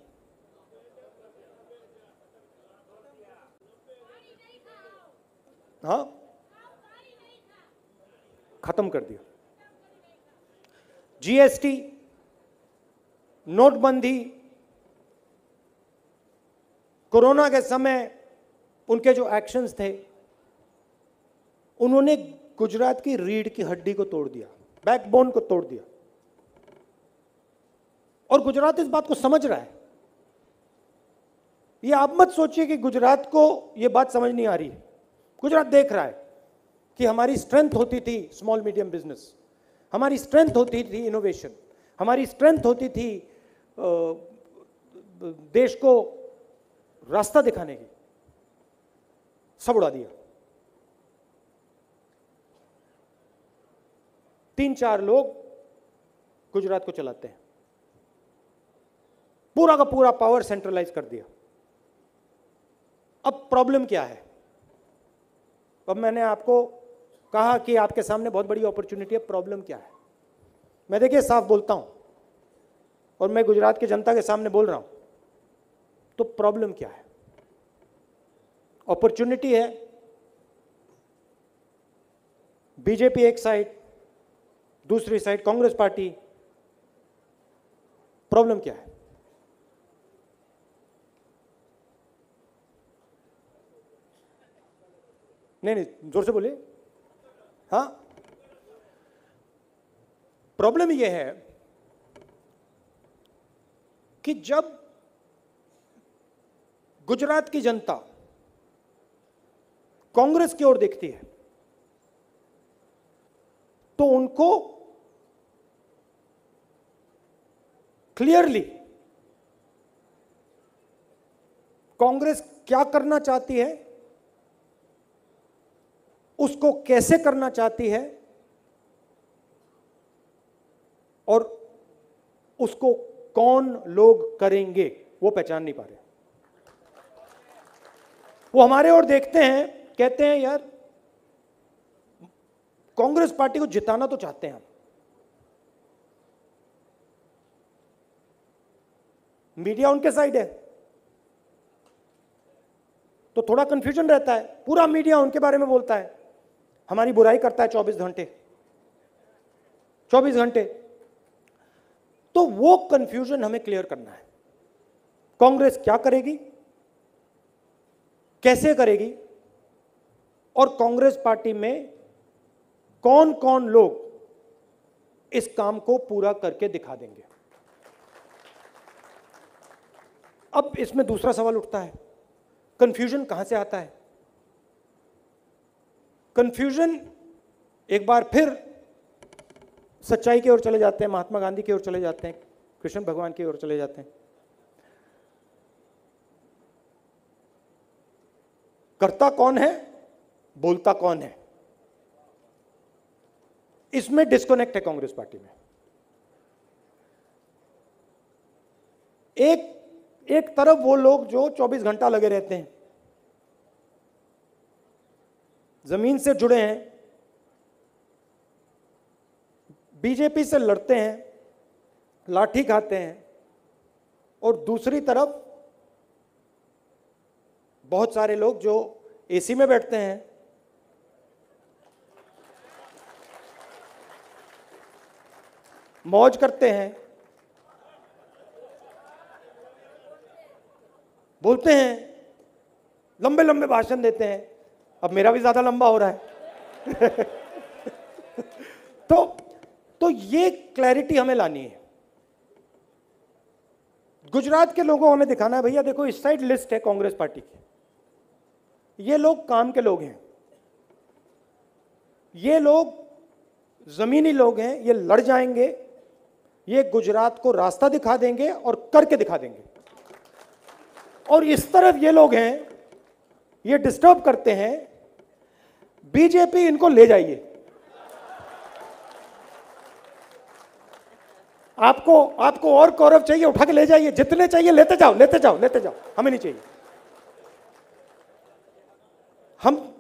हाँ, खत्म कर दिया। जीएसटी, नोटबंदी, कोरोना के समय उनके जो एक्शंस थे, उन्होंने गुजरात की रीढ़ की हड्डी को तोड़ दिया, बैकबोन को तोड़ दिया। और गुजरात इस बात को समझ रहा है। ये आप मत सोचिए कि गुजरात को ये बात समझ नहीं आ रही है। गुजरात देख रहा है कि हमारी स्ट्रेंथ होती थी स्मॉल मीडियम बिजनेस, हमारी स्ट्रेंथ होती थी इनोवेशन, हमारी स्ट्रेंथ होती थी देश को रास्ता दिखाने की, सब उड़ा दिया। 3-4 लोग गुजरात को चलाते हैं, पूरा का पूरा पावर सेंट्रलाइज कर दिया। अब प्रॉब्लम क्या है? अब मैंने आपको कहा कि आपके सामने बहुत बड़ी अपॉर्चुनिटी है। प्रॉब्लम क्या है? मैं देखिए साफ बोलता हूं, और मैं गुजरात की जनता के सामने बोल रहा हूं, तो प्रॉब्लम क्या है? अपॉर्चुनिटी है बीजेपी एक साइड, दूसरी साइड कांग्रेस पार्टी। प्रॉब्लम क्या है? नहीं, जोर से बोलिए। हाँ, प्रॉब्लम यह है कि जब गुजरात की जनता कांग्रेस की ओर देखती है, तो उनको क्लियरली कांग्रेस क्या करना चाहती है, उसको कैसे करना चाहती है, और उसको कौन लोग करेंगे, वो पहचान नहीं पा रहे। वो हमारे ओर देखते हैं, कहते हैं यार कांग्रेस पार्टी को जिताना तो चाहते हैं हम, मीडिया उनके साइड है, तो थोड़ा कंफ्यूजन रहता है। पूरा मीडिया उनके बारे में बोलता है, हमारी बुराई करता है 24 घंटे। तो वो कंफ्यूजन हमें क्लियर करना है। कांग्रेस क्या करेगी, कैसे करेगी, और कांग्रेस पार्टी में कौन कौन लोग इस काम को पूरा करके दिखा देंगे। अब इसमें दूसरा सवाल उठता है, कंफ्यूजन कहां से आता है? कंफ्यूजन एक बार फिर सच्चाई की ओर चले जाते हैं, महात्मा गांधी की ओर चले जाते हैं, कृष्ण भगवान की ओर चले जाते हैं। करता कौन है, बोलता कौन है, इसमें डिस्कनेक्ट है कांग्रेस पार्टी में। एक तरफ वो लोग जो 24 घंटा लगे रहते हैं, जमीन से जुड़े हैं, बीजेपी से लड़ते हैं, लाठी खाते हैं, और दूसरी तरफ बहुत सारे लोग जो एसी में बैठते हैं, मौज करते हैं, बोलते हैं, लंबे लंबे भाषण देते हैं। अब मेरा भी ज्यादा लंबा हो रहा है। तो ये क्लैरिटी हमें लानी है। गुजरात के लोगों को हमें दिखाना है, भैया देखो इस साइड लिस्ट है कांग्रेस पार्टी की, ये लोग काम के लोग हैं, ये लोग जमीनी लोग हैं, ये लड़ जाएंगे, ये गुजरात को रास्ता दिखा देंगे और करके दिखा देंगे। और इस तरफ ये लोग हैं, ये डिस्टर्ब करते हैं, बीजेपी इनको ले जाइए। आपको और कौरव चाहिए, उठा के ले जाइए, जितने चाहिए लेते जाओ, लेते जाओ, लेते जाओ, हमें नहीं चाहिए।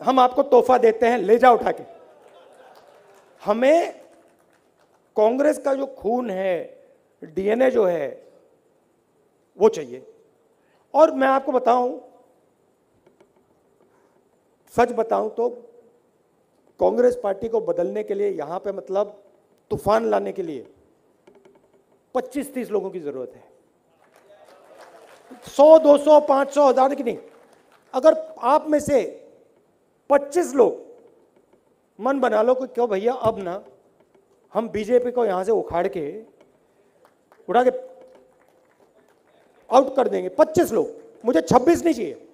हम आपको तोहफा देते हैं, ले जाओ उठा के। हमें कांग्रेस का जो खून है, डीएनए जो है, वो चाहिए। और मैं आपको बताऊं, सच बताऊं तो कांग्रेस पार्टी को बदलने के लिए, यहां पे मतलब तूफान लाने के लिए 25-30 लोगों की जरूरत है। 100, 200, 500, 1000 की नहीं। अगर आप में से 25 लोग मन बना लो कि क्यों भैया अब ना हम बीजेपी को यहां से उखाड़ के, उड़ा के आउट कर देंगे, 25 लोग, मुझे 26 नहीं चाहिए।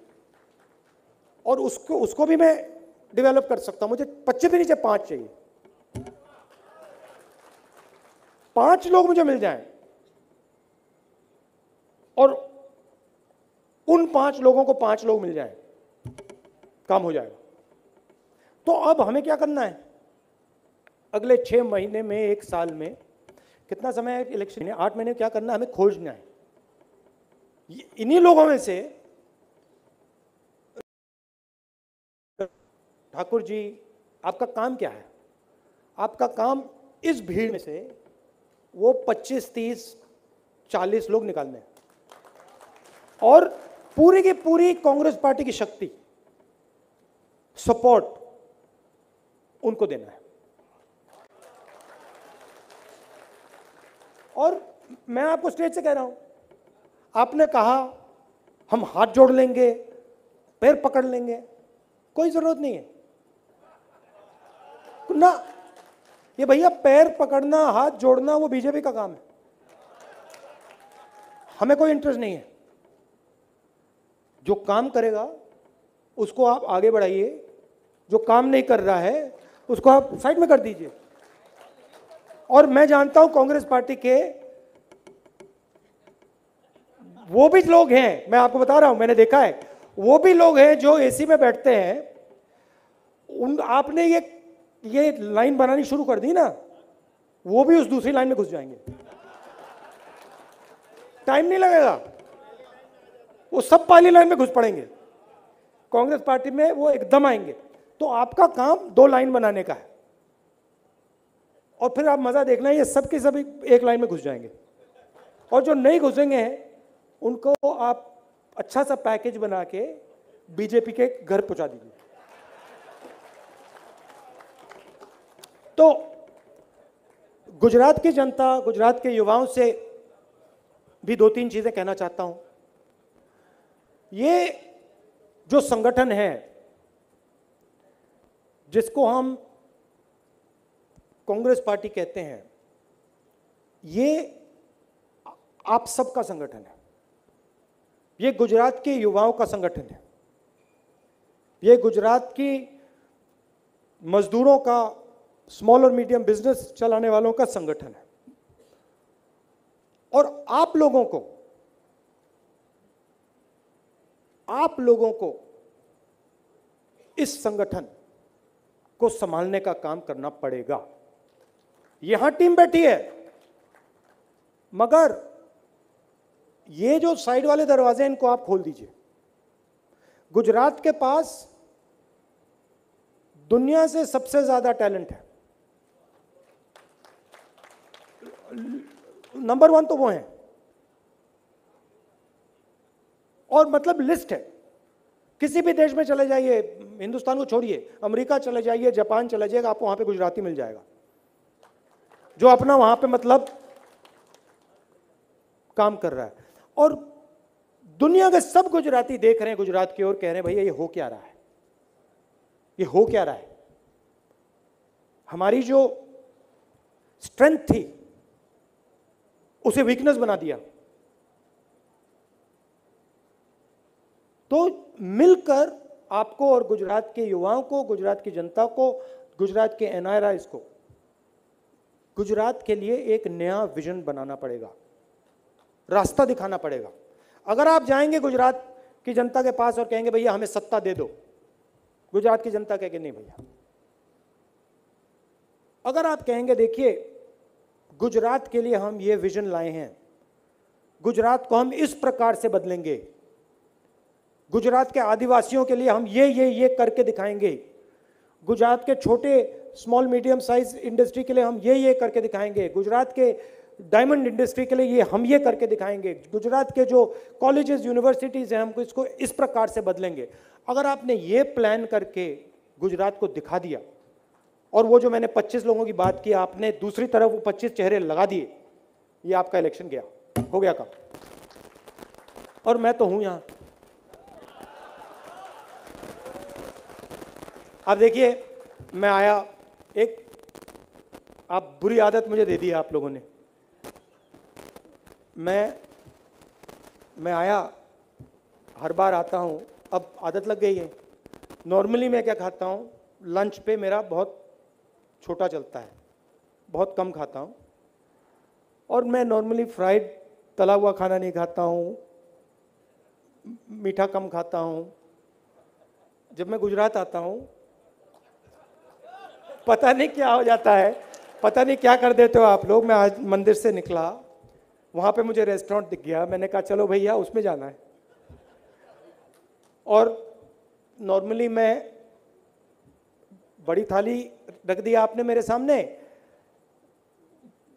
और उसको भी मैं डेवलप कर सकता हूं, मुझे 25 भी नहीं चाहिए, 5 चाहिए। 5 लोग मुझे मिल जाएं और उन 5 लोगों को 5 लोग मिल जाएं, काम हो जाएगा। तो अब हमें क्या करना है? अगले 6 महीने में, 1 साल में, कितना समय है इलेक्शन में? 8 महीने क्या करना है? हमें खोजना है इन्हीं लोगों में से। ठाकुर जी, आपका काम क्या है? आपका काम इस भीड़ में से वो 25, 30, 40 लोग निकालने हैं और पूरी की पूरी कांग्रेस पार्टी की शक्ति, सपोर्ट उनको देना है। और मैं आपको स्टेज से कह रहा हूं, आपने कहा हम हाथ जोड़ लेंगे, पैर पकड़ लेंगे, कोई जरूरत नहीं है ना। ये भैया पैर पकड़ना, हाथ जोड़ना, वो बीजेपी का काम है, हमें कोई इंटरेस्ट नहीं है। जो काम करेगा उसको आप आगे बढ़ाइए, जो काम नहीं कर रहा है उसको आप साइड में कर दीजिए। और मैं जानता हूं कांग्रेस पार्टी के वो भी लोग हैं, मैं आपको बता रहा हूं, मैंने देखा है, वो भी लोग हैं जो एसी में बैठते हैं। आपने ये लाइन बनानी शुरू कर दी ना, वो भी उस दूसरी लाइन में घुस जाएंगे, टाइम नहीं लगेगा, वो सब पहली लाइन में घुस पड़ेंगे कांग्रेस पार्टी में, वो एकदम आएंगे। तो आपका काम 2 लाइन बनाने का है और फिर आप मजा देखना, ये सब के सब एक लाइन में घुस जाएंगे। और जो नहीं घुसेंगे हैं उनको आप अच्छा सा पैकेज बना के बीजेपी के घर पहुंचा दीजिए। तो गुजरात की जनता, गुजरात के युवाओं से भी 2-3 चीजें कहना चाहता हूं। ये जो संगठन है जिसको हम कांग्रेस पार्टी कहते हैं, ये आप सबका संगठन है, ये गुजरात के युवाओं का संगठन है, ये गुजरात की मजदूरों का, स्मॉल और मीडियम बिजनेस चलाने वालों का संगठन है। और आप लोगों को इस संगठन को संभालने का काम करना पड़ेगा। यहां टीम बैठी है, मगर ये जो साइड वाले दरवाजे इनको आप खोल दीजिए। गुजरात के पास दुनिया से सबसे ज्यादा टैलेंट है, नंबर 1 तो वो हैं। और मतलब लिस्ट है, किसी भी देश में चले जाइए, हिंदुस्तान को छोड़िए, अमेरिका चले जाइए, जापान चले जाइएगा, आपको वहां पे गुजराती मिल जाएगा जो अपना वहां पे मतलब काम कर रहा है। और दुनिया के सब गुजराती देख रहे हैं गुजरात की ओर, कह रहे हैं भैया ये हो क्या रहा है, ये हो क्या रहा है। हमारी जो स्ट्रेंथ थी उसे वीकनेस बना दिया। तो मिलकर आपको और गुजरात के युवाओं को, गुजरात की जनता को, गुजरात के एनआरआईज को गुजरात के लिए एक नया विजन बनाना पड़ेगा, रास्ता दिखाना पड़ेगा। अगर आप जाएंगे गुजरात की जनता के पास और कहेंगे भैया हमें सत्ता दे दो, गुजरात की जनता कहेगी नहीं भैया। अगर आप कहेंगे देखिए गुजरात के लिए हम ये विजन लाए हैं, गुजरात को हम इस प्रकार से बदलेंगे, गुजरात के आदिवासियों के लिए हम ये करके दिखाएंगे, गुजरात के छोटे स्मॉल मीडियम साइज इंडस्ट्री के लिए हम ये करके दिखाएंगे, गुजरात के डायमंड इंडस्ट्री के लिए हम ये करके दिखाएंगे, गुजरात के जो कॉलेजेस यूनिवर्सिटीज हैं हम इसको इस प्रकार से बदलेंगे। अगर आपने ये प्लान करके गुजरात को दिखा दिया, और वो जो मैंने 25 लोगों की बात की, आपने दूसरी तरफ वो 25 चेहरे लगा दिए, ये आपका इलेक्शन गया, हो गया काम। और मैं तो हूं यहां। अब देखिए मैं आया, एक आप बुरी आदत मुझे दे दी आप लोगों ने। मैं आया, हर बार आता हूं, अब आदत लग गई है। नॉर्मली मैं क्या खाता हूं, लंच पे मेरा बहुत छोटा चलता है, बहुत कम खाता हूं, और मैं नॉर्मली फ्राइड तला हुआ खाना नहीं खाता हूं, मीठा कम खाता हूं। जब मैं गुजरात आता हूं पता नहीं क्या हो जाता है, पता नहीं क्या कर देते हो आप लोग। मैं आज मंदिर से निकला, वहां पे मुझे रेस्टोरेंट दिख गया, मैंने कहा चलो भैया उसमें जाना है। और नॉर्मली मैं बड़ी थाली रख दिया आपने मेरे सामने,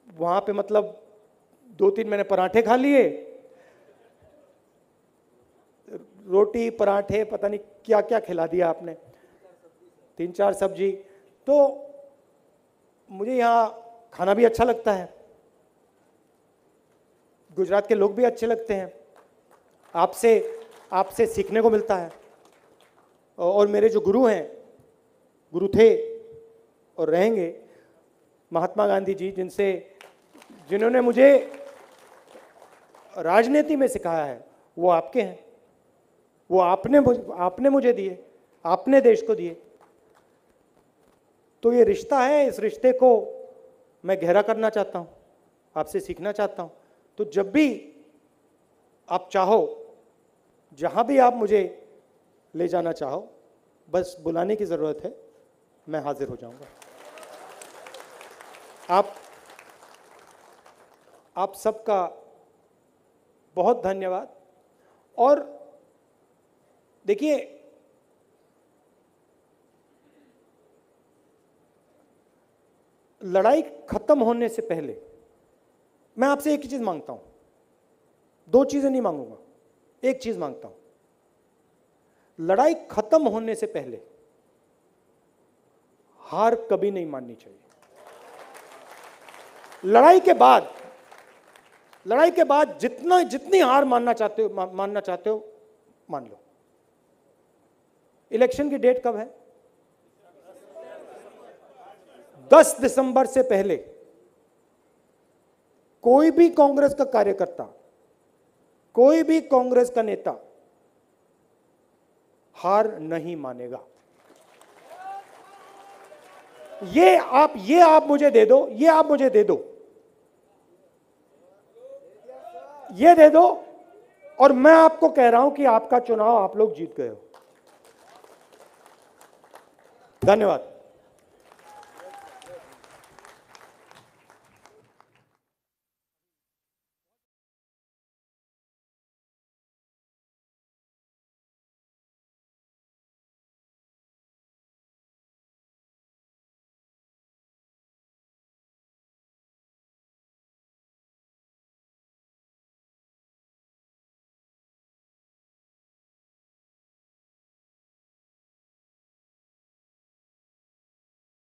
वहां पे मतलब 2-3 मैंने पराठे खा लिए, रोटी पराठे पता नहीं क्या क्या खिला दिया आपने, 3-4 सब्जी। तो मुझे यहाँ खाना भी अच्छा लगता है, गुजरात के लोग भी अच्छे लगते हैं, आपसे सीखने को मिलता है। और मेरे जो गुरु हैं, गुरु थे और रहेंगे, महात्मा गांधी जी, जिन्होंने मुझे राजनीति में सिखाया है, वो आपके हैं, वो आपने मुझे दिए, आपने देश को दिए। तो ये रिश्ता है, इस रिश्ते को मैं गहरा करना चाहता हूं, आपसे सीखना चाहता हूं। तो जब भी आप चाहो, जहां भी आप मुझे ले जाना चाहो, बस बुलाने की जरूरत है, मैं हाजिर हो जाऊंगा। आप सबका बहुत धन्यवाद। और देखिए लड़ाई खत्म होने से पहले मैं आपसे एक ही चीज मांगता हूं, 2 चीजें नहीं मांगूंगा, एक चीज मांगता हूं। लड़ाई खत्म होने से पहले हार कभी नहीं माननी चाहिए। लड़ाई के बाद जितनी हार मानना चाहते हो मान लो। इलेक्शन की डेट कब है? 10 दिसंबर से पहले कोई भी कांग्रेस का कार्यकर्ता, कोई भी कांग्रेस का नेता हार नहीं मानेगा। ये आप मुझे दे दो, ये दे दो, और मैं आपको कह रहा हूं कि आपका चुनाव आप लोग जीत गए हो। धन्यवाद।